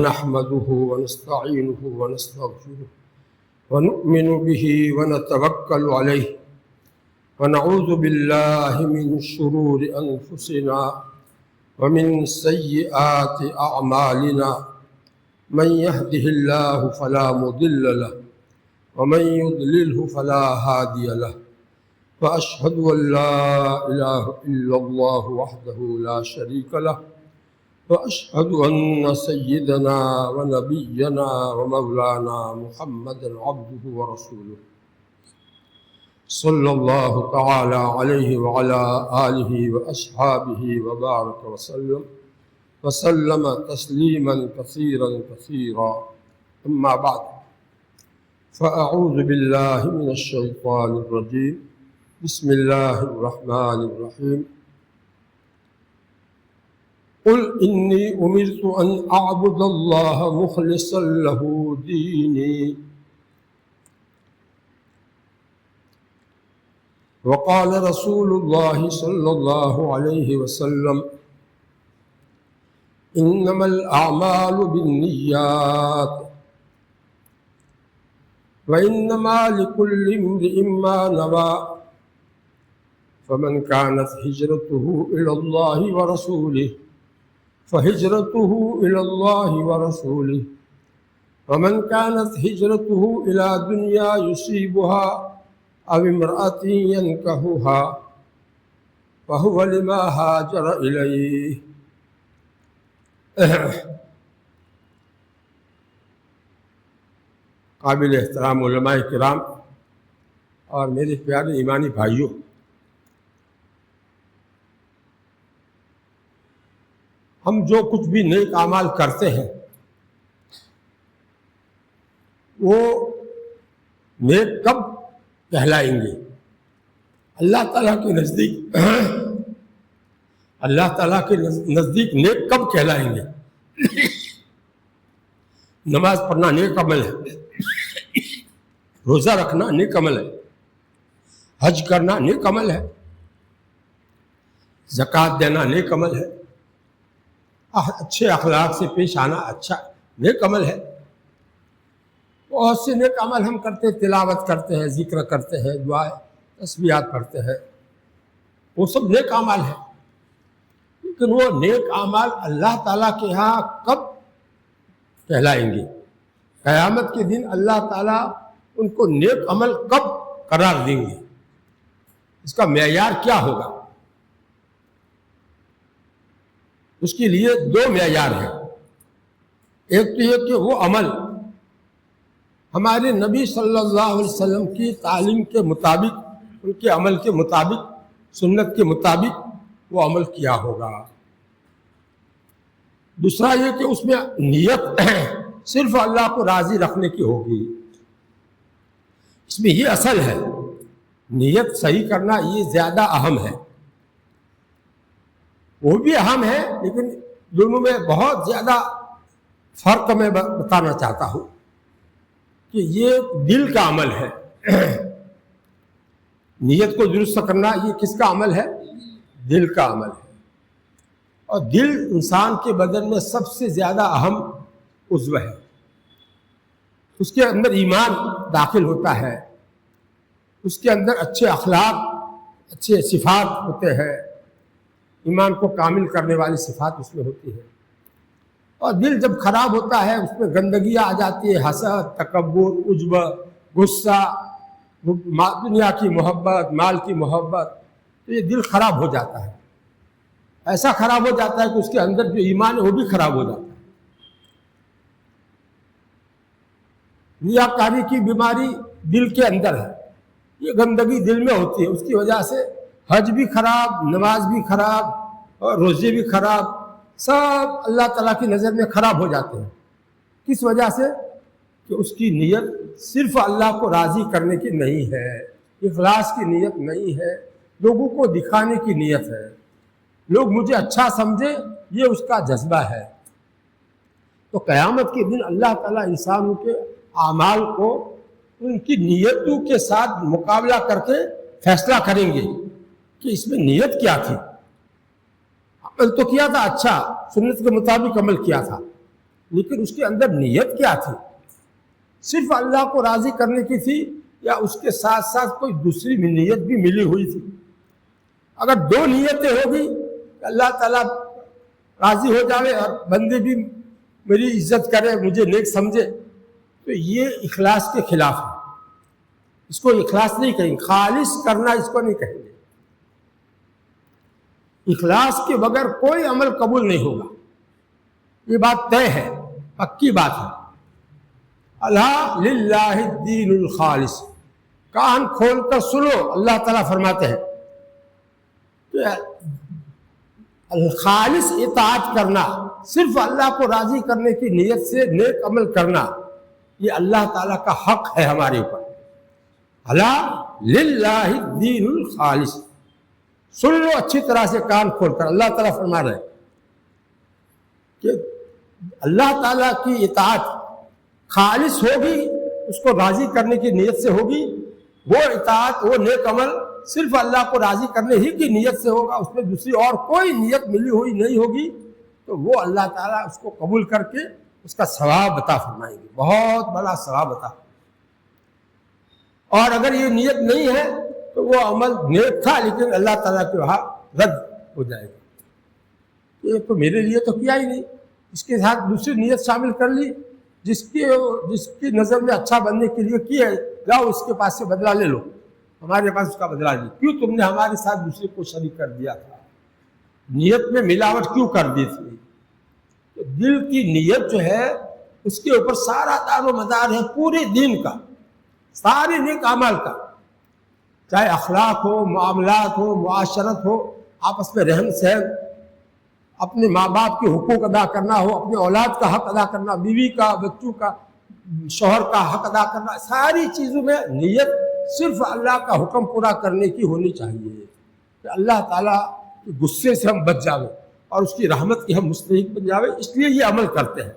نحمده ونستعينه ونستغفره ونؤمن به ونتوكل عليه ونعوذ بالله من شرور أنفسنا ومن سيئات أعمالنا من يهده الله فلا مضل له ومن يضلله فلا هادي له وأشهد أن لا إله إلا الله وحده لا شريك له وأشهد أن سيدنا ونبينا ومولانا محمدا عبده ورسوله صلى الله تعالى عليه وعلى آله وأصحابه وبارك وسلم تسليما كثيرا كثيرا. أما بعد فأعوذ بالله من الشيطان الرجيم. بسم الله الرحمن الرحيم. قل إني أمرت أن أعبد الله مخلصا له ديني. وقال رسول الله صلى الله عليه وسلم إنما الأعمال بالنيات وإنما لكل امرئ ما نوى فمن كانت هجرته إلى الله ورسوله فهجرته إلى الله ورسوله ومن كانت هجرته إلى دنيا يصيبها أو امرأة ينكحها فهو لما هاجر إليه. قابل احترام علماء کرام اور میرے پیارے ایمانی بھائیوں، ہم جو کچھ بھی نیک اعمال کرتے ہیں وہ نیک کب کہلائیں گے؟ اللہ تعالیٰ کے نزدیک نیک کب کہلائیں گے؟ نماز پڑھنا نیک عمل ہے، روزہ رکھنا نیک عمل ہے، حج کرنا نیک عمل ہے، زکوٰۃ دینا نیک عمل ہے، اچھے اخلاق سے پیش آنا اچھا نیک عمل ہے۔ بہت سے نیک عمل ہم کرتے ہیں، تلاوت کرتے ہیں، ذکر کرتے ہیں، دعائیں تسبیحات پڑھتے ہیں، وہ سب نیک اعمال ہے، لیکن وہ نیک اعمال اللہ تعالیٰ کے ہاں کب کہلائیں گے؟ قیامت کے دن اللہ تعالیٰ ان کو نیک عمل کب قرار دیں گے؟ اس کا معیار کیا ہوگا؟ اس کے لیے دو معیار ہیں۔ ایک تو یہ کہ وہ عمل ہمارے نبی صلی اللہ علیہ وسلم کی تعلیم کے مطابق، ان کے عمل کے مطابق، سنت کے مطابق وہ عمل کیا ہوگا۔ دوسرا یہ کہ اس میں نیت صرف اللہ کو راضی رکھنے کی ہوگی۔ اس میں یہ اصل ہے، نیت صحیح کرنا یہ زیادہ اہم ہے۔ وہ بھی اہم ہے لیکن دونوں میں بہت زیادہ فرق میں بتانا چاہتا ہوں کہ یہ دل کا عمل ہے۔ نیت کو درست کرنا یہ کس کا عمل ہے؟ دل کا عمل ہے، اور دل انسان کے بدن میں سب سے زیادہ اہم عضو ہے۔ اس کے اندر ایمان داخل ہوتا ہے، اس کے اندر اچھے اخلاق، اچھے صفات ہوتے ہیں، ایمان کو کامل کرنے والی صفات اس میں ہوتی ہے۔ اور دل جب خراب ہوتا ہے اس میں گندگیاں آ جاتی ہے، حسد، تکبر، عجب، غصہ، دنیا کی محبت، مال کی محبت، تو یہ دل خراب ہو جاتا ہے۔ ایسا خراب ہو جاتا ہے کہ اس کے اندر جو ایمان ہے وہ بھی خراب ہو جاتا ہے۔ ریاکاری کی بیماری دل کے اندر ہے، یہ گندگی دل میں ہوتی ہے، اس کی وجہ سے حج بھی خراب، نماز بھی خراب، اور روزے بھی خراب، سب اللہ تعالیٰ کی نظر میں خراب ہو جاتے ہیں۔ کس وجہ سے؟ کہ اس کی نیت صرف اللہ کو راضی کرنے کی نہیں ہے، اخلاص کی نیت نہیں ہے، لوگوں کو دکھانے کی نیت ہے، لوگ مجھے اچھا سمجھے، یہ اس کا جذبہ ہے۔ تو قیامت کے دن اللہ تعالیٰ انسانوں کے اعمال کو ان کی نیتوں کے ساتھ مقابلہ کر کے فیصلہ کریں گے کہ اس میں نیت کیا تھی۔ عمل تو کیا تھا اچھا، سنت کے مطابق عمل کیا تھا، لیکن اس کے اندر نیت کیا تھی؟ صرف اللہ کو راضی کرنے کی تھی یا اس کے ساتھ ساتھ کوئی دوسری نیت بھی ملی ہوئی تھی؟ اگر دو نیتیں ہوگی کہ اللہ تعالیٰ راضی ہو جاوے اور بندے بھی میری عزت کرے، مجھے نیک سمجھے، تو یہ اخلاص کے خلاف ہے. اس کو اخلاص نہیں کہیں گے، خالص کرنا اس کو نہیں کہیں گے. اخلاص کے بغیر کوئی عمل قبول نہیں ہوگا، یہ بات طے ہے، پکی بات ہے. اللہ للہ الدین الخالص. کان کھول کر سنو، اللہ تعالیٰ فرماتے ہیں کہ الخالص اطاعت کرنا، صرف اللہ کو راضی کرنے کی نیت سے نیک عمل کرنا، یہ اللہ تعالیٰ کا حق ہے ہمارے اوپر. اللہ للہ الدین الخالص. سن لو اچھی طرح سے کان کھول کر. اللہ تعالیٰ فرما رہے ہیں کہ اللہ تعالیٰ کی اطاعت خالص ہوگی، اس کو راضی کرنے کی نیت سے ہوگی. وہ اطاعت، وہ نیک عمل صرف اللہ کو راضی کرنے ہی کی نیت سے ہوگا، اس میں دوسری اور کوئی نیت ملی ہوئی نہیں ہوگی. تو وہ اللہ تعالیٰ اس کو قبول کر کے اس کا ثواب عطا فرمائیں گے، بہت بڑا ثواب عطا. اور اگر یہ نیت نہیں ہے تو وہ عمل نیک تھا لیکن اللہ تعالیٰ کے وہاں رد ہو جائے گا. یہ تو میرے لیے تو کیا ہی نہیں، اس کے ساتھ دوسری نیت شامل کر لی، جس کی نظر میں اچھا بننے کے لیے کی ہے، جاؤ اس کے پاس سے بدلہ لے لو، ہمارے پاس اس کا بدلہ نہیں. کیوں تم نے ہمارے ساتھ دوسرے کو شریک کر دیا تھا؟ نیت میں ملاوٹ کیوں کر دی تھی؟ تو دل کی نیت جو ہے اس کے اوپر سارا دار و مدار ہے پورے دین کا، سارے نیک اعمال کا، چاہے اخلاق ہو، معاملات ہو، معاشرت ہو، آپس میں رہن سہن، اپنے ماں باپ کے حقوق ادا کرنا ہو، اپنے اولاد کا حق ادا کرنا، بیوی کا، بچوں کا، شوہر کا حق ادا کرنا، ساری چیزوں میں نیت صرف اللہ کا حکم پورا کرنے کی ہونی چاہیے کہ اللہ تعالیٰ کے غصے سے ہم بچ جاویں اور اس کی رحمت کی ہم مستحق بن جاویں. اس لیے یہ عمل کرتے ہیں،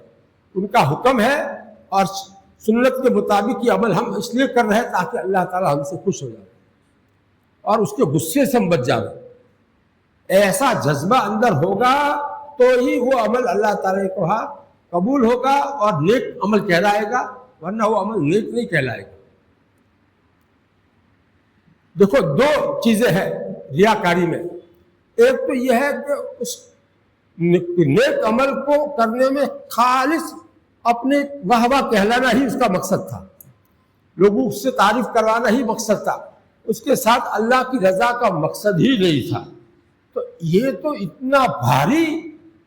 ان کا حکم ہے اور سنت کے مطابق یہ عمل ہم اس لیے کر رہے ہیں تاکہ اللہ تعالیٰ ہم سے خوش ہو جائے اور اس کے غصے سے ہم بچ جاویں. ایسا جذبہ اندر ہوگا تو ہی وہ عمل اللہ تعالیٰ کو ہاں قبول ہوگا اور نیک عمل کہلائے گا، ورنہ وہ عمل نیک نہیں کہلائے گا. دیکھو دو چیزیں ہیں ریاکاری میں. ایک تو یہ ہے کہ اس نیک عمل کو کرنے میں خالص اپنے واہ واہ کہلانا ہی اس کا مقصد تھا، لوگوں سے تعریف کروانا ہی مقصد تھا، اس کے ساتھ اللہ کی رضا کا مقصد ہی نہیں تھا. تو یہ تو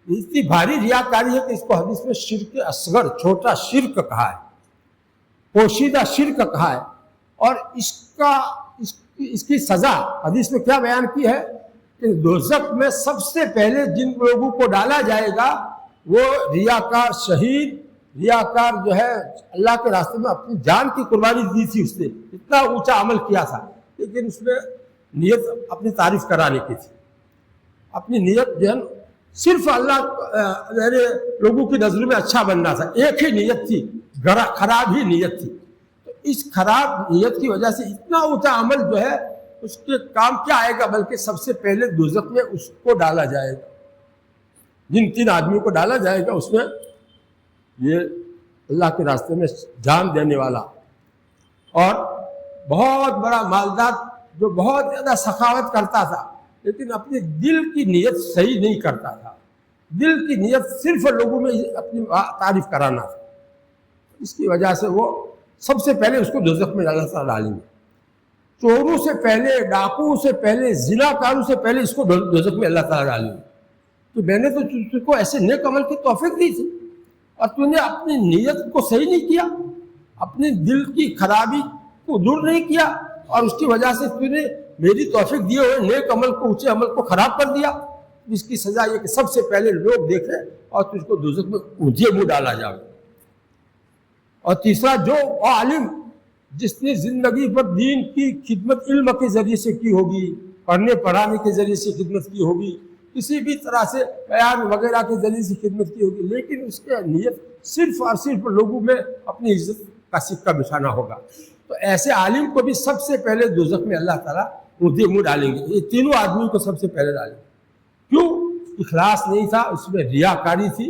اتنی بھاری ریاکاری ہے کہ اس کو حدیث میں شرک اصغر، چھوٹا شرک کہا ہے، پوشیدہ شرک کہا ہے. اور اس کی سزا حدیث میں کیا بیان کی ہے کہ دوزخ میں سب سے پہلے جن لوگوں کو ڈالا جائے گا وہ ریاکار شہید، ریاکار جو ہے اللہ کے راستے میں اپنی جان کی قربانی دی تھی، اس نے اتنا اونچا عمل کیا تھا لیکن اس میں نیت اپنی تعریف کرانے کی تھی، اپنی نیت جو ہے صرف اللہ لوگوں کی نظر میں اچھا بننا تھا. ایک ہی نیت تھی، خراب ہی نیت تھی. تو اس خراب نیت کی وجہ سے اتنا اونچا عمل جو ہے اس کے کام کیا آئے گا، بلکہ سب سے پہلے دوزخ میں اس کو ڈالا جائے گا. جن 3 آدمیوں کو ڈالا جائے گا اس میں یہ اللہ کے راستے میں جان دینے والا اور بہت بڑا مالدار جو بہت زیادہ سخاوت کرتا تھا لیکن اپنے دل کی نیت صحیح نہیں کرتا تھا، دل کی نیت صرف لوگوں میں اپنی تعریف کرانا تھا. اس کی وجہ سے وہ سب سے پہلے اس کو دوزخ میں اللہ تعالیٰ ڈالیں گے. چوروں سے پہلے، ڈاکوؤں سے پہلے، زناکاروں سے پہلے اس کو دوزخ میں اللہ تعالیٰ ڈالیں گے. تو میں نے تو تجھ کو ایسے نیک عمل کی توفیق دی تھی اور تو نے اپنی نیت کو صحیح نہیں کیا، اپنے دل کی خرابی کو دور نہیں کیا اور اس کی وجہ سے تو نے میری توفیق دیے ہوئے نیک عمل کو، اونچے عمل کو خراب کر دیا. اس کی سزا یہ کہ سب سے پہلے لوگ دیکھیں اور تجھ کو دوزخ میں اونچے منہ ڈالا جائے. اور تیسرا، جو عالم جس نے زندگی پر دین کی خدمت علم کے ذریعے سے کی ہوگی، پڑھنے پڑھانے کے ذریعے سے خدمت کی ہوگی، کسی بھی طرح سے بیان وغیرہ کے ذریعے سے خدمت کی ہوگی، لیکن اس کی نیت صرف اور صرف لوگوں میں اپنی عزت کا سکہ بچھانا ہوگا، تو ایسے عالم کو بھی سب سے پہلے دوزخ میں اللہ تعالیٰ اونچے منہ ڈالیں گے. یہ تینوں آدمیوں کو سب سے پہلے ڈالیں گے. کیوں؟ اخلاص نہیں تھا، اس میں ریاکاری تھی،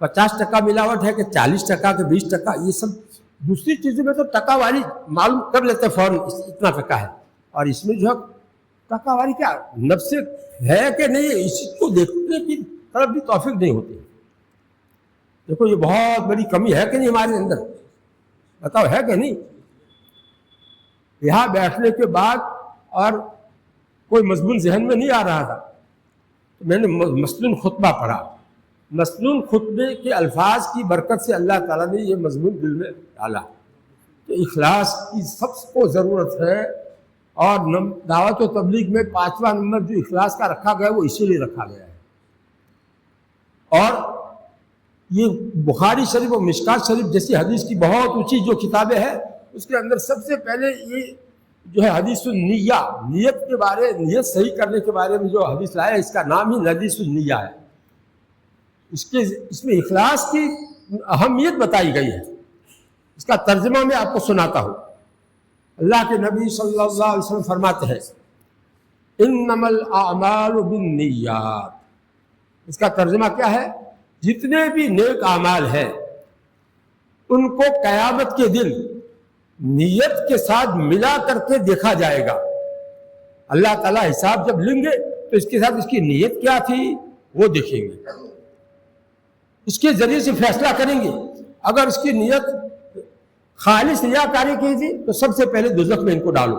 50% ملاوٹ ہے کہ 40% کہ 20%، یہ سب دوسری چیزوں میں تو ٹکا واری معلوم کر لیتے فوراً اتنا ٹکا ہے، اور اس میں جو ہے ٹکا واری کیا نفس ہے کہ نہیں، اس کو دیکھنے کی طرف بھی توفیق نہیں ہوتی۔ دیکھو یہ بہت بڑی کمی ہے کہ نہیں ہمارے اندر، بتاؤ ہے کہ نہیں؟ یہاں بیٹھنے کے بعد اور کوئی مضمون ذہن میں نہیں آ رہا تھا، تو میں نے مسنون خطبہ پڑھا، مسنون خطبے کے الفاظ کی برکت سے اللہ تعالیٰ نے یہ مضمون دل میں ڈالا کہ اخلاص کی سب کو ضرورت ہے، اور دعوت و تبلیغ میں 5واں نمبر جو اخلاص کا رکھا گیا وہ اسی لیے رکھا گیا ہے۔ اور یہ بخاری شریف اور مشکات شریف جیسی حدیث کی بہت اونچی جو کتابیں ہیں، اس کے اندر سب سے پہلے یہ جو ہے حدیث النیہ، نیت کے بارے، نیت صحیح کرنے کے بارے میں جو حدیث لایا، اس کا نام ہی حدیث النیہ ہے۔ اس میں اخلاص کی اہمیت بتائی گئی ہے۔ اس کا ترجمہ میں آپ کو سناتا ہوں۔ اللہ کے نبی صلی اللہ علیہ وسلم فرماتے ہیں انما الاعمال بالنیات۔ اس کا ترجمہ کیا ہے؟ جتنے بھی نیک اعمال ہیں ان کو قیامت کے دن نیت کے ساتھ ملا کر کے دیکھا جائے گا۔ اللہ تعالیٰ حساب جب لیں گے تو اس کے ساتھ اس کی نیت کیا تھی وہ دیکھیں گے، اس کے ذریعے سے فیصلہ کریں گے۔ اگر اس کی نیت خالص ریاکاری کی تھی تو سب سے پہلے دوزخ میں ان کو ڈالو،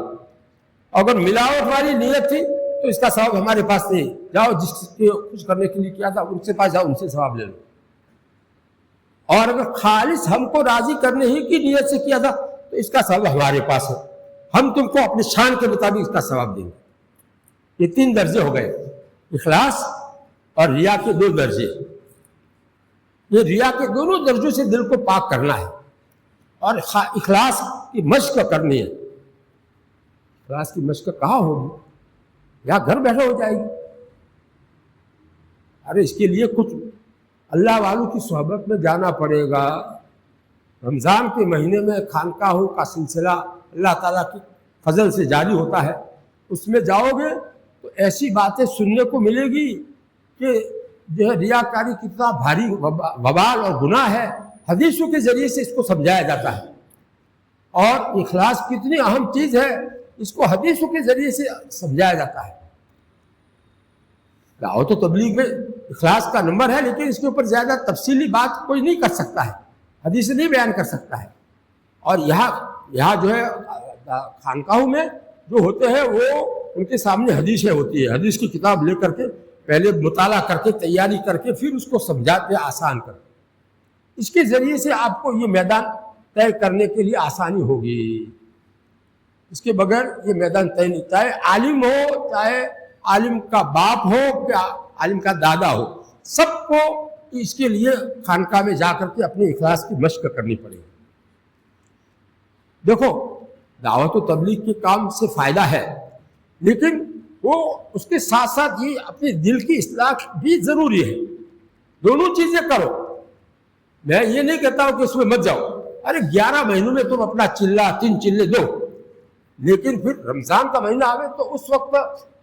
اگر ملاوٹ والی نیت تھی تو اس کا ثواب ہمارے پاس نہیں، جاؤ جس کے کچھ کرنے کے لیے کیا تھا ان سے پاس جاؤ، ان سے ثواب لے لو۔ اور اگر خالص ہم کو راضی کرنے ہی کی نیت سے کیا تھا تو اس کا ثواب ہمارے پاس ہے، ہم تم کو اپنے شان کے مطابق اس کا ثواب دیں گے۔ یہ 3 درجے ہو گئے، اخلاص اور ریا کے 2 درجے۔ یہ ریا کے دونوں درجوں سے دل کو پاک کرنا ہے، اور اخلاص کی مشق کرنی ہے۔ اخلاص کی مشق کہاں ہوگی؟ یا گھر بیٹھے ہو جائے گی؟ ارے اس کے لیے کچھ اللہ والوں کی صحبت میں جانا پڑے گا۔ رمضان کے مہینے میں خانقاہوں کا سلسلہ اللہ تعالیٰ کی فضل سے جاری ہوتا ہے، اس میں جاؤ گے تو ایسی باتیں سننے کو ملے گی کہ جو ہے ریاکاری کتنا بھاری وبال اور گناہ ہے، حدیثوں کے ذریعے سے اس کو سمجھایا جاتا ہے۔ اور اخلاص کتنی اہم چیز ہے، اس کو حدیثوں کے ذریعے سے سمجھایا جاتا ہے۔ دعوت و تبلیغ میں اخلاص کا نمبر ہے، لیکن اس کے اوپر زیادہ تفصیلی بات کوئی نہیں کر سکتا ہے، حدیث نہیں بیان کر سکتا ہے۔ اور یہاں جو ہے خانقاہوں میں جو ہوتے ہیں وہ ان کے سامنے حدیثیں ہوتی ہے، حدیث کی کتاب لے کر کے پہلے مطالعہ کر کے تیاری کر کے پھر اس کو سمجھاتے آسان کر کے، اس کے ذریعے سے آپ کو یہ میدان طے کرنے کے لیے آسانی ہوگی۔ اس کے بغیر یہ میدان طے نہیں، چاہے عالم ہو، چاہے عالم کا باپ ہو یا عالم کا دادا ہو، سب کو اس کے لیے خانقاہ میں جا کر کے اپنے اخلاص کی مشق کرنی پڑے گی۔ دیکھو دعوت و تبلیغ کے کام سے فائدہ ہے، لیکن وہ اس کے ساتھ ساتھ یہ اپنے دل کی اصلاح بھی ضروری ہے۔ دونوں چیزیں کرو۔ میں یہ نہیں کہتا ہوں کہ اس میں مت جاؤ، ارے 11 مہینوں میں تم اپنا چلہ 3 چلے دو، لیکن پھر رمضان کا مہینہ آئے تو اس وقت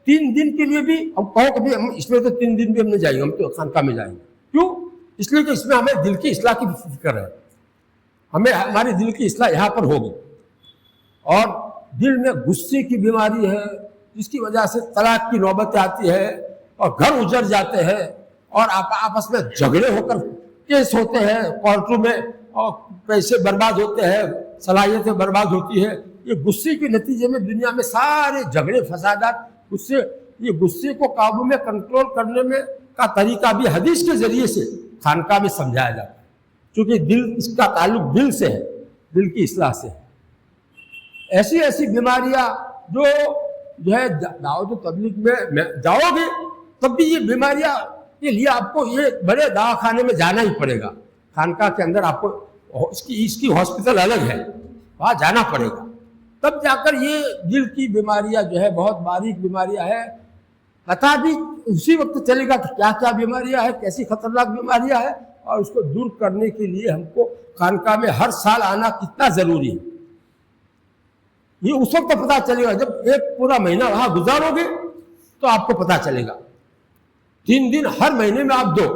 3 دن کے لیے بھی ہم کہو کہ ہم اس میں تو 3 دن بھی ہم نہیں جائیں گے، ہم تو خانقاہ میں جائیں گے۔ کیوں؟ اس لیے کہ اس میں ہمیں دل کی اصلاح کی فکر ہے، ہمیں ہماری دل کی اصلاح یہاں پر ہوگی۔ اور دل میں غصے کی بیماری ہے، جس کی وجہ سے طلاق کی نوبتیں آتی ہے اور گھر اجڑ جاتے ہیں اور آپس میں جھگڑے ہو کر کیس ہوتے ہیں کورٹوں میں اور پیسے برباد ہوتے ہیں، صلاحیتیں برباد ہوتی ہے۔ یہ غصے کے نتیجے میں دنیا میں سارے جھگڑے فسادات یہ غصے کو قابو میں کنٹرول کرنے میں کا طریقہ بھی حدیث کے ذریعے سے خانقاہ میں سمجھایا جاتا ہے، کیونکہ دل، اس کا تعلق دل سے ہے، دل کی اصلاح سے ہے۔ ایسی بیماریاں جو ہے دعوت و تبلیغ میں جاؤ گے تب بھی یہ بیماریاں کے لیے آپ کو یہ بڑے دواخانے میں جانا ہی پڑے گا۔ خانقاہ کے اندر آپ کو اس کی ہاسپٹل الگ ہے، وہاں جانا پڑے گا، تب جا کر یہ دل کی بیماریاں جو ہے بہت باریک بیماریاں ہے، پتہ بھی اسی وقت چلے گا کہ کیا کیا بیماریاں ہیں، کیسی خطرناک بیماریاں ہیں، اور اس کو دور کرنے کے لیے ہم کو خانقاہ میں ہر سال آنا کتنا ضروری ہے۔ یہ اس وقت پتہ چلے گا جب ایک پورا مہینہ وہاں گزارو گے تو آپ کو پتہ چلے گا۔ 3 دن ہر مہینے میں آپ دو،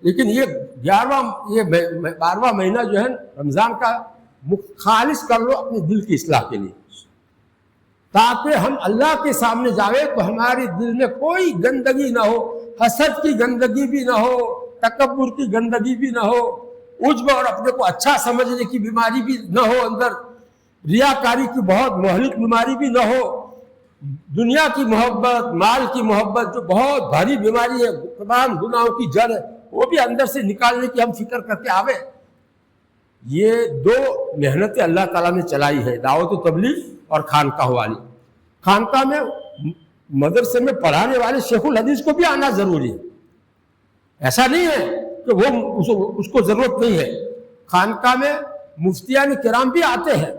لیکن یہ یہ 12واں مہینہ جو ہے رمضان کا خالص کر لو اپنے دل کی اصلاح کے لیے، تاکہ ہم اللہ کے سامنے جاوے تو ہمارے دل میں کوئی گندگی نہ ہو، حسد کی گندگی بھی نہ ہو، تکبر کی گندگی بھی نہ ہو، عجب اور اپنے کو اچھا سمجھنے کی بیماری بھی نہ ہو، اندر ریاکاری کی بہت مہلک بیماری بھی نہ ہو، دنیا کی محبت، مال کی محبت جو بہت بھاری بیماری ہے، تمام گناہوں کی جڑ ہے، وہ بھی اندر سے نکالنے کی ہم فکر کر کے آوے۔ یہ 2 محنتیں اللہ تعالیٰ نے چلائی ہے، دعوت و تبلیغ اور خانقاہ والی۔ خانقاہ میں مدرسے میں پڑھانے والے شیخ الحدیث کو بھی آنا ضروری ہے، ایسا نہیں ہے کہ وہ اس کو ضرورت نہیں ہے۔ خانقاہ میں مفتیان کرام بھی آتے ہیں،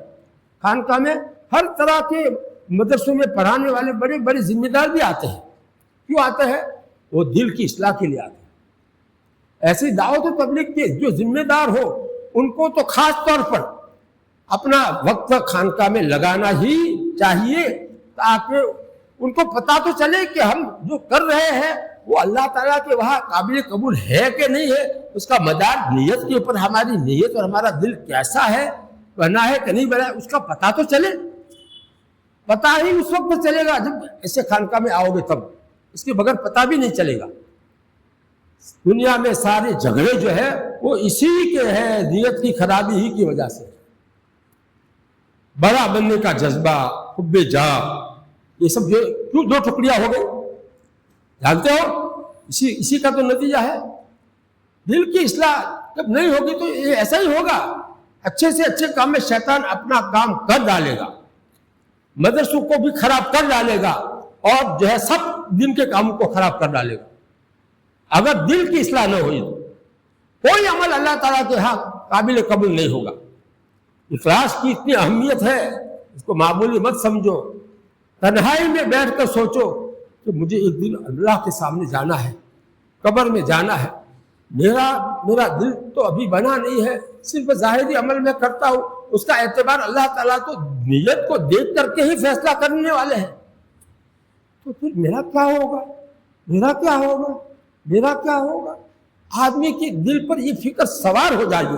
خانقاہ میں ہر طرح کے مدرسوں میں پڑھانے والے بڑے بڑے ذمہ دار بھی آتے ہیں۔ کیوں آتے ہیں؟ وہ دل کی اصلاح کے لیے آتے ہیں۔ ایسی دعوت و تبلیغ کے جو ذمہ دار ہو ان کو تو خاص طور پر اپنا وقت خانقاہ میں لگانا ہی چاہیے، تاکہ ان کو پتہ تو چلے کہ ہم جو کر رہے ہیں وہ اللہ تعالیٰ کے وہاں قابل قبول ہے کہ نہیں ہے، اس کا مدار نیت کے اوپر، ہماری نیت اور ہمارا دل کیسا ہے، بنا ہے کہ نہیں بنا ہے، اس کا پتہ تو چلے۔ پتہ ہی اس وقت چلے گا جب ایسے خانقاہ میں آؤ گے، تب اس کے بغیر پتہ بھی نہیں چلے گا۔ دنیا میں سارے جھگڑے جو ہے وہ اسی کے ہیں، نیت کی خرابی ہی کی وجہ سے۔ بڑا بننے کا جذبہ، حب جاہ، یہ سب جو کیوں 2 ٹکڑیاں ہو گئے جانتے ہو؟ اسی کا تو نتیجہ ہے۔ دل کی اصلاح جب نہیں ہوگی تو یہ ایسا ہی ہوگا، اچھے سے اچھے کام میں شیطان اپنا کام کر ڈالے گا، مدرسوں کو بھی خراب کر ڈالے گا، اور جو ہے سب دن کے کاموں کو خراب کر ڈالے گا۔ اگر دل کی اصلاح نہ ہوئی تو کوئی عمل اللہ تعالیٰ کے ہاں قابل قبول نہیں ہوگا۔ اخلاص کی اتنی اہمیت ہے، اس کو معمولی مت سمجھو۔ تنہائی میں بیٹھ کر سوچو کہ مجھے ایک دن اللہ کے سامنے جانا ہے، قبر میں جانا ہے، میرا دل تو ابھی بنا نہیں ہے، صرف ظاہری عمل میں کرتا ہوں، اس کا اعتبار اللہ تعالیٰ تو نیت کو دیکھ کر کے ہی فیصلہ کرنے والے ہیں۔ تو پھر میرا کیا ہوگا، میرا کیا ہوگا، میرا کیا ہوگا؟ آدمی کے دل پر یہ فکر سوار ہو جائے گی۔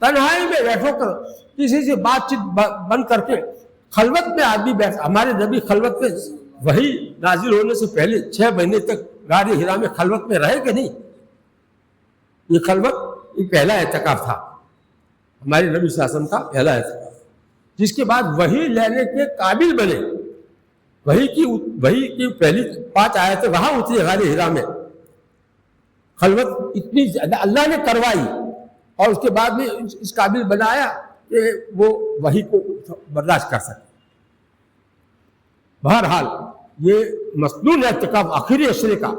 تنہائی میں بیٹھو کر کسی سے بات چیت بند کر کے خلوت میں آدمی بیٹھا۔ ہمارے نبی خلوت میں وہی نازل ہونے سے پہلے 6 مہینے تک غار حرا میں خلوت میں رہے کہ نہیں؟ یہ خلوت یہ پہلا اعتکاف تھا، ہمارے نبی صلی اللہ علیہ وسلم کا پہلا اعتکاف، جس کے بعد وہی لینے کے قابل بنے۔ وہی کی پہلی 5 آیتیں وہاں اتری غار حرا میں۔ خلوت اتنی زیادہ اللہ نے کروائی اور اس کے بعد میں اس قابل بنایا کہ وہ وہی کو برداشت کر سکے۔ بہرحال یہ مسنون اعتکاف آخری عشرے کا،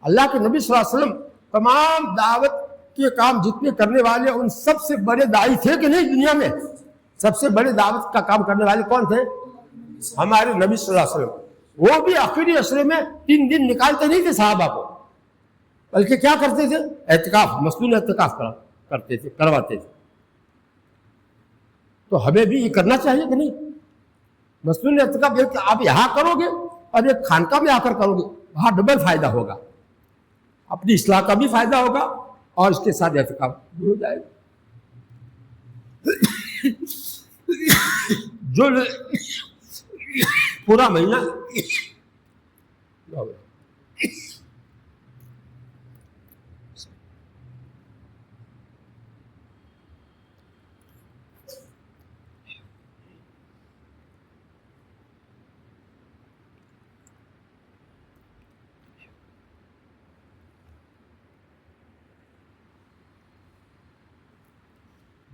اللہ کے نبی صلی اللہ علیہ وسلم تمام دعوت کے کام جتنے کرنے والے ان سب سے بڑے داعی تھے کہ نہیں؟ دنیا میں سب سے بڑے دعوت کا کام کرنے والے کون تھے؟ ہمارے نبی صلی اللہ علیہ وسلم۔ وہ بھی آخری عشرے میں 3 دن نکالتے نہیں تھے صحابہ کو، بلکہ کیا کرتے تھے؟ اعتکاف، مسنون اعتکاف کرتے تھے، کرواتے تھے۔ تو ہمیں بھی یہ کرنا چاہیے کہ نہیں؟ مسنون اعتکاف ایک آپ یہاں کرو گے اور ایک خانقاہ میں آ کر کرو گے، وہاں ڈبل فائدہ ہوگا، اپنی اصلاح کا بھی فائدہ ہوگا اور اس کے ساتھ اعتکاف بھی ہو جائے گا۔ جو پورا مہینہ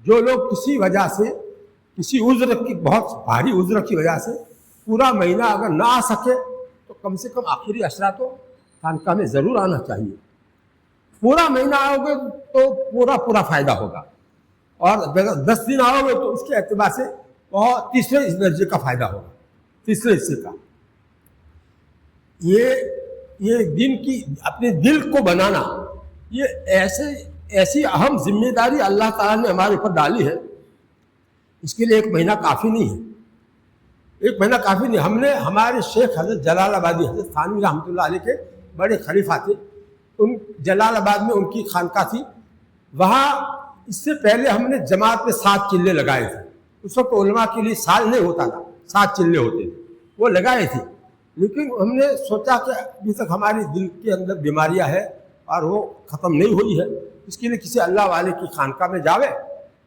جو لوگ کسی وجہ سے، کسی عذر کی، بہت بھاری عذر کی وجہ سے پورا مہینہ اگر نہ آ سکے تو کم سے کم آخری عشرہ تو خانقاہ میں ضرور آنا چاہیے۔ پورا مہینہ آؤ گے تو پورا فائدہ ہوگا، اور اگر 10 دن آؤ گے تو اس کے اعتبار سے بہت تیسرے درجے کا فائدہ ہوگا، تیسرے حصے کا۔ یہ دن کی اپنے دل کو بنانا، یہ ایسی اہم ذمہ داری اللہ تعالیٰ نے ہمارے اوپر ڈالی ہے، اس کے لیے 1 مہینہ کافی نہیں ہے۔ 1 مہینہ کافی نہیں۔ ہم نے ہمارے شیخ حضرت جلال آبادی حضرت تھانوی رحمۃ اللہ علیہ کے بڑے خلیفہ تھے، ان جلال آباد میں ان کی خانقاہ تھی. وہاں اس سے پہلے ہم نے جماعت میں 7 چلے لگائے تھے. اس وقت علماء کے لیے سال نہیں ہوتا تھا، 7 چلے ہوتے تھے، وہ لگائے تھے. لیکن ہم نے سوچا کہ ابھی تک ہماری دل کے اندر بیماریاں ہیں اور وہ ختم نہیں ہوئی ہے، اس کے لیے کسی اللہ والے کی خانقاہ میں جاوے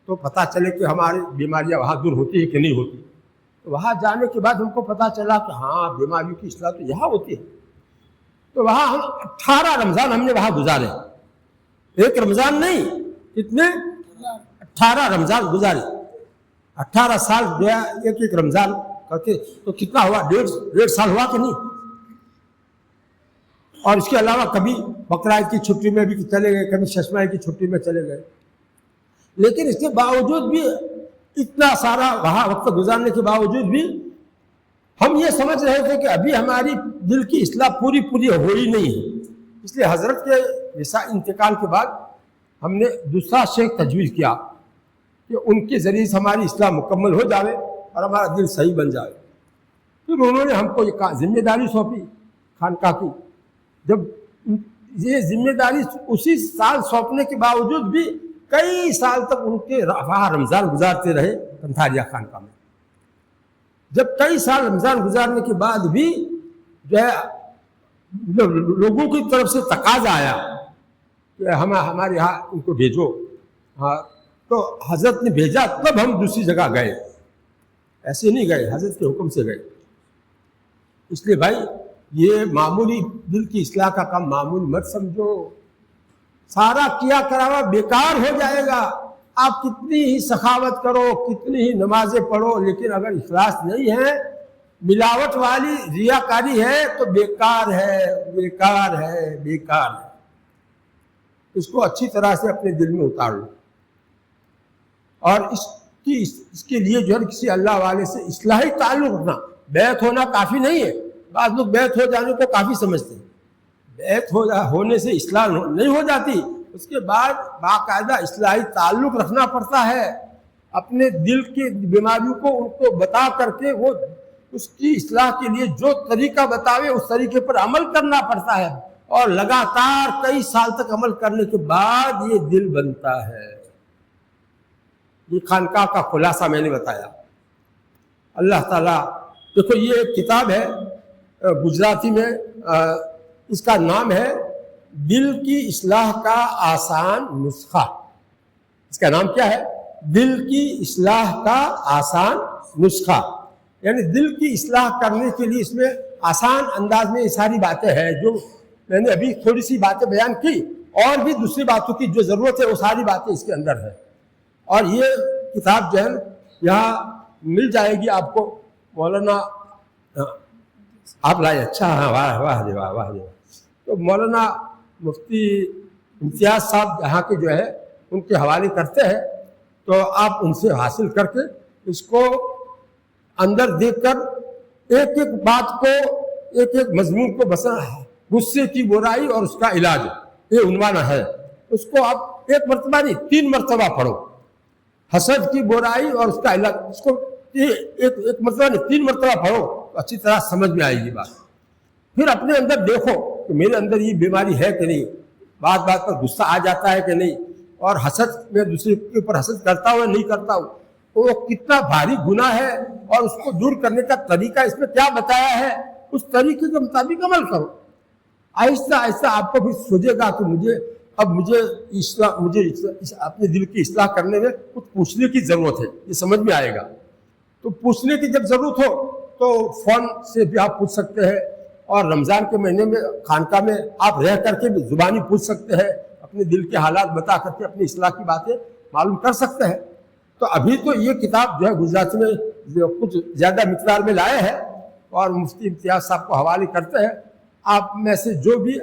تو پتہ چلے کہ ہماری بیماریاں وہاں دور ہوتی ہے کہ نہیں ہوتی. تو وہاں جانے کے بعد ہم کو پتہ چلا کہ ہاں بیماریوں کی اصلاح تو یہاں ہوتی ہے. تو وہاں ہم 18 رمضان ہم نے وہاں گزارے. ایک رمضان نہیں، کتنے 18 رمضان گزارے. 18 سال گیا ایک رمضان کر کے، تو کتنا ہوا؟ 1.5 سال ہوا کہ نہیں. اور اس کے علاوہ کبھی بقرعید کی چھٹی میں بھی چلے گئے، کبھی ششمائی کی چھٹی میں چلے گئے. لیکن اس کے باوجود بھی اتنا سارا وہاں وقت گزارنے کے باوجود بھی ہم یہ سمجھ رہے تھے کہ ابھی ہماری دل کی اصلاح پوری ہوئی نہیں ہے. اس لیے حضرت کے انتقال کے بعد ہم نے دوسرا شیخ تجویز کیا کہ ان کے ذریعے سے ہماری اصلاح مکمل ہو جائے اور ہمارا دل صحیح بن جائے. پھر انہوں نے ہم کو یہ ذمہ داری سونپی خانقاہ کی. جب یہ ذمہ داری اسی سال سونپنے کے باوجود بھی کئی سال تک ان کے وہاں رمضان گزارتے رہے کنتھاریا خانقاہ میں. جب کئی سال رمضان گزارنے کے بعد بھی جو ہے لوگوں کی طرف سے تقاضا آیا کہ ہمارے یہاں ان کو بھیجو. ہاں تو حضرت نے بھیجا، تب ہم دوسری جگہ گئے. ایسے نہیں گئے، حضرت کے حکم سے گئے. اس لیے بھائی یہ معمولی دل کی اصلاح کا کام معمول مت سمجھو. سارا کیا کرا ہوا بیکار ہو جائے گا. آپ کتنی ہی سخاوت کرو، کتنی ہی نمازیں پڑھو، لیکن اگر اخلاص نہیں ہے، ملاوٹ والی ریاکاری ہے تو بیکار ہے، بیکار ہے، بیکار ہے. اس کو اچھی طرح سے اپنے دل میں اتار لو. اور اس کے لیے جو ہے کسی اللہ والے سے اصلاحی تعلق رکھنا. بیعت ہونا کافی نہیں ہے. بعض لوگ بیعت ہو جانے کو کافی سمجھتے ہیں. بیعت ہونے سے اصلاح نہیں ہو جاتی. اس کے بعد باقاعدہ اصلاحی تعلق رکھنا پڑتا ہے. اپنے دل کی بیماریوں کو ان کو بتا کر کے وہ اس کی اصلاح کے لیے جو طریقہ بتاوے اس طریقے پر عمل کرنا پڑتا ہے. اور لگاتار کئی سال تک عمل کرنے کے بعد یہ دل بنتا ہے. یہ خانقاہ کا خلاصہ میں نے بتایا. اللہ تعالیٰ دیکھو یہ ایک کتاب ہے گجراتی میں، اس کا نام ہے دل کی اصلاح کا آسان نسخہ. اس کا نام کیا ہے؟ دل کی اصلاح کا آسان نسخہ. یعنی دل کی اصلاح کرنے کے لیے اس میں آسان انداز میں یہ ساری باتیں ہیں جو میں نے ابھی تھوڑی سی باتیں بیان کی. اور بھی دوسری باتوں کی جو ضرورت ہے وہ ساری باتیں اس کے اندر ہے. اور یہ کتاب جو ہے یہاں مل جائے گی آپ کو. مولانا آپ لائے، اچھا، ہاں، واہ واہ جی واہ، واہ جی واہ. تو مولانا مفتی امتیاز صاحب یہاں کے جو ہے ان کے حوالے کرتے ہیں، تو آپ ان سے حاصل کر کے اس کو اندر دیکھ کر ایک ایک بات کو، ایک ایک مضمون کو، بس غصے کی برائی اور اس کا علاج، یہ عنوان ہے. اس کو آپ ایک مرتبہ نہیں 3 مرتبہ پڑھو. حسد کی برائی اور اس کا علاج، اس کو ایک مرتبہ نہیں 3 مرتبہ پڑھو تو اچھی طرح سمجھ میں آئے گی بات. پھر اپنے اندر دیکھو کہ میرے اندر یہ بیماری ہے کہ نہیں، بات بات پر غصہ آ جاتا ہے کہ نہیں، اور حسد میں دوسرے کے اوپر حسد کرتا ہوں یا نہیں کرتا ہوں، تو وہ کتنا بھاری گناہ ہے، اور اس کو دور کرنے کا طریقہ اس میں کیا بتایا ہے، اس طریقے کے مطابق عمل کرو. آہستہ آہستہ آپ کو بھی سوچے گا کہ مجھے اپنے دل کی اصلاح کرنے میں کچھ پوچھنے کی ضرورت ہے. یہ سمجھ میں آئے گا. تو پوچھنے کی جب ضرورت ہو تو فون سے بھی آپ پوچھ سکتے ہیں، اور رمضان کے مہینے میں خانقاہ میں آپ رہ کر کے بھی زبانی پوچھ سکتے ہیں، اپنے دل کے حالات بتا کر کے اپنی اصلاح کی باتیں معلوم کر سکتے ہیں. تو ابھی تو یہ کتاب جو ہے گجراتی میں کچھ زیادہ مقدار میں لائے ہیں اور مفتی امتیاز صاحب کو حوالے کرتے ہیں. آپ میں سے جو بھی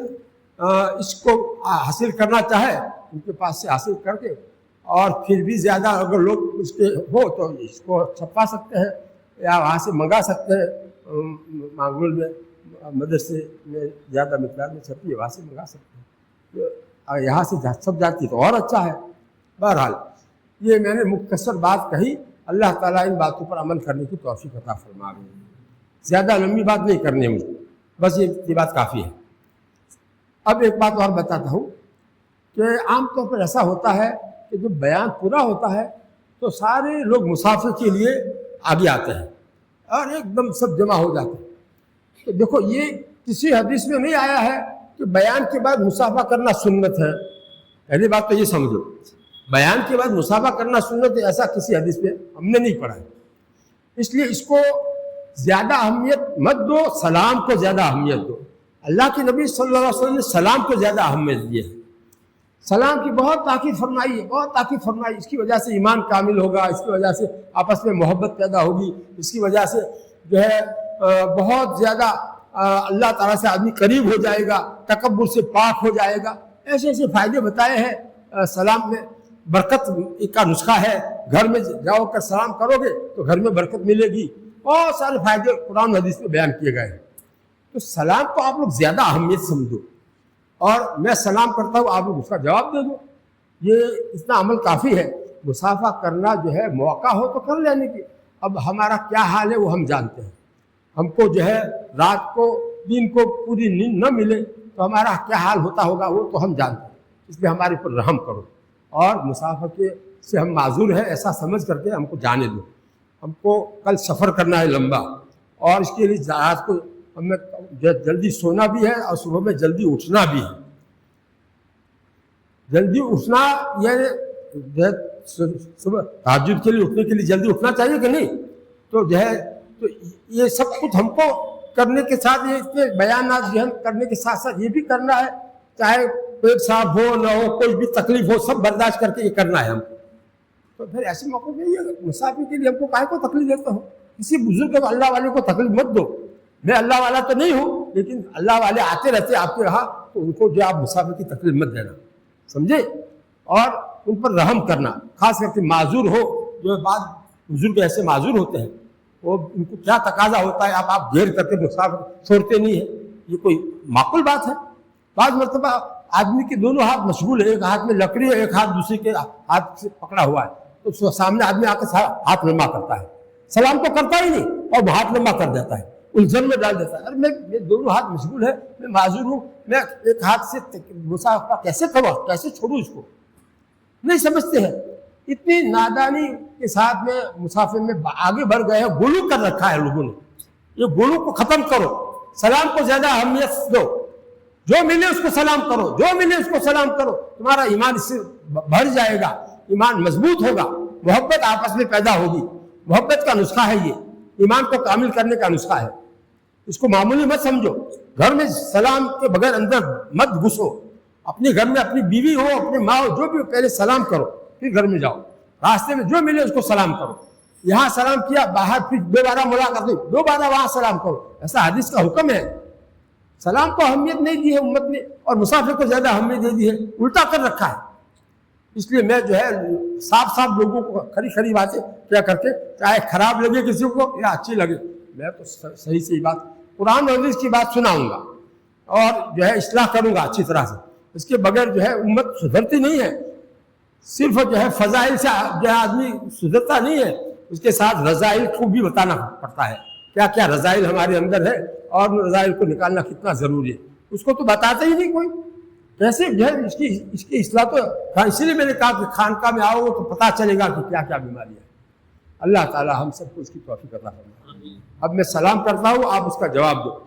اس کو حاصل کرنا چاہے ان کے پاس سے حاصل کر کے، اور پھر بھی زیادہ اگر لوگ اس کے ہو تو اس کو چھپا سکتے ہیں یا وہاں سے منگا سکتے ہیں. مانگرول میں مدرسے میں زیادہ مقدار میں چھپی ہے، وہاں سے منگا سکتے ہیں. یہاں سے سب جاتی تو اور اچھا ہے. بہرحال یہ میں نے مختصر بات کہی. اللہ تعالیٰ ان باتوں پر عمل کرنے کی توفیق عطا فرمائے. زیادہ لمبی بات نہیں کرنی ہے مجھے، بس یہ بات کافی ہے. اب ایک بات اور بتاتا ہوں کہ عام طور پر ایسا ہوتا ہے کہ جب بیان پورا ہوتا ہے تو سارے لوگ مسافر کے لیے آگے آتے ہیں اور ایک دم سب جمع ہو جاتے ہیں۔ تو دیکھو یہ کسی حدیث میں نہیں آیا ہے کہ بیان کے بعد مصافحہ کرنا سنت ہے۔ پہلی بات تو یہ سمجھو، بیان کے بعد مصافحہ کرنا سنت ہے، ایسا کسی حدیث میں ہم نے نہیں پڑھا ہے۔ اس لیے اس کو زیادہ اہمیت مت دو، سلام کو زیادہ اہمیت دو۔ اللہ کے نبی صلی اللہ علیہ وسلم نے سلام کو زیادہ اہمیت دی ہے، سلام کی بہت تاکید فرمائی ہے، بہت تاکید فرمائی۔ اس کی وجہ سے ایمان کامل ہوگا، اس کی وجہ سے آپس میں محبت پیدا ہوگی، اس کی وجہ سے جو ہے بہت زیادہ اللہ تعالیٰ سے آدمی قریب ہو جائے گا، تکبر سے پاک ہو جائے گا۔ ایسے ایسے فائدے بتائے ہیں سلام میں۔ برکت کا نسخہ ہے، گھر میں جاؤ کر سلام کرو گے تو گھر میں برکت ملے گی، بہت سارے فائدے قرآن و حدیث میں بیان کیے گئے ہیں۔ تو سلام کو آپ لوگ زیادہ اہمیت سمجھو، اور میں سلام کرتا ہوں آپ لوگ اس کا جواب دے دو، یہ اتنا عمل کافی ہے۔ مصافحہ کرنا جو ہے موقع ہو تو کر لینے کی۔ اب ہمارا کیا حال ہے وہ ہم جانتے ہیں، ہم کو جو ہے رات کو دن کو پوری نیند نہ ملے تو ہمارا کیا حال ہوتا ہوگا وہ تو ہم جانتے ہیں۔ اس لیے ہمارے اوپر رحم کرو، اور مصافحہ سے ہم معذور ہیں ایسا سمجھ کر کے ہم کو جانے دو۔ ہم کو کل سفر کرنا ہے لمبا، اور اس کے لیے رات کو ہمیں جلدی سونا بھی ہے اور صبح میں جلدی اٹھنا بھی ہے۔ جلدی اٹھنا یہ صبح تہجد کے لیے اٹھنے کے لیے جلدی اٹھنا چاہیے کہ نہیں؟ تو جو ہے تو یہ سب کچھ ہم کو کرنے کے ساتھ، یہ اتنے بیانات جو ہے کرنے کے ساتھ ساتھ یہ بھی کرنا ہے، چاہے پیٹ صاف ہو نہ ہو، کوئی بھی تکلیف ہو، سب برداشت کر کے یہ کرنا ہے ہم کو۔ تو پھر ایسے موقع پہ یہ مسافر کے لیے ہم کو کائے کو تکلیف دیتے ہو؟ کسی بزرگ کو اللہ والے کو تکلیف مت دو۔ میں اللہ والا تو نہیں ہوں، لیکن اللہ والے آتے رہتے آپ کے یہاں، تو ان کو جو آپ مسافر کی تکلیف مت دینا، سمجھے؟ اور ان پر رحم کرنا، خاص کر کے معذور ہو، جو بعض بزرگ ایسے معذور ہوتے ہیں، وہ ان کو کیا تقاضا ہوتا ہے، آپ گھیر کر کے مسافر چھوڑتے نہیں ہیں، یہ کوئی معقول بات ہے؟ بعض مرتبہ آدمی کے دونوں ہاتھ مشغول ہے، ایک ہاتھ میں لکڑی ہے، ایک ہاتھ دوسرے کے ہاتھ سے پکڑا ہوا ہے، تو سامنے آدمی آ کے ہاتھ لمبا کرتا ہے، سلام تو کرتا ہی نہیں اور ہاتھ لمبا کر دیتا ہے، الجھن میں ڈال دیتا ہے۔ ارے میں دونوں ہاتھ مشغول ہے، میں معذور ہوں، میں ایک ہاتھ سے مسافر کیسے کروں، کیسے چھوڑوں اس کو؟ نہیں سمجھتے ہیں۔ اتنی نادانی کے ساتھ میں مسافر میں آگے بڑھ گئے ہیں، غلو کر رکھا ہے لوگوں نے۔ یہ غلو کو ختم کرو، سلام کو زیادہ اہمیت دو، جو ملے اس کو سلام کرو، جو ملے اس کو سلام کرو، تمہارا ایمان اس سے بڑھ جائے گا، ایمان مضبوط ہوگا، محبت آپس میں پیدا ہوگی۔ محبت کا نسخہ ہے یہ، ایمان کو کامل کرنے کا نسخہ ہے، اس کو معمولی مت سمجھو۔ گھر میں سلام کے بغیر اندر مت گھسو، اپنے گھر میں اپنی بیوی ہو، اپنے ماں ہو، جو بھی ہو، پہلے سلام کرو پھر گھر میں جاؤ، راستے میں جو ملے اس کو سلام کرو۔ یہاں سلام کیا، باہر پھر دوبارہ ملاقات ہوئی، دوبارہ وہاں سلام کرو، ایسا حدیث کا حکم ہے۔ سلام کو اہمیت نہیں دی ہے امت نے، اور مسافر کو زیادہ اہمیت دے دی ہے، الٹا کر رکھا ہے۔ اس لیے میں جو ہے صاف صاف لوگوں کو کھری کھری باتیں کیا کر کے، چاہے خراب لگے کسی کو یا اچھی لگے، میں تو صحیح صحیح بات قرآن اور حدیث کی بات سناؤں گا، اور جو ہے اصلاح کروں گا اچھی طرح سے۔ اس کے بغیر جو ہے امت سدھرتی نہیں ہے۔ صرف جو ہے فضائل سے جو ہے آدمی سدھرتا نہیں ہے، اس کے ساتھ رذائل کو بھی بتانا پڑتا ہے، کیا کیا رذائل ہمارے اندر ہے اور رذائل کو نکالنا کتنا ضروری ہے، اس کو تو بتاتا ہی نہیں کوئی۔ کیسے جو ہے اس کی اصلاح تو، اسی لیے میں نے کہا کہ خانقاہ میں آؤ تو پتہ چلے گا کہ کیا کیا بیماری ہے۔ اللہ تعالی ہم سب کو اس کی توفیق عطا فرمائے۔ اب میں سلام کرتا ہوں، آپ اس کا جواب دو۔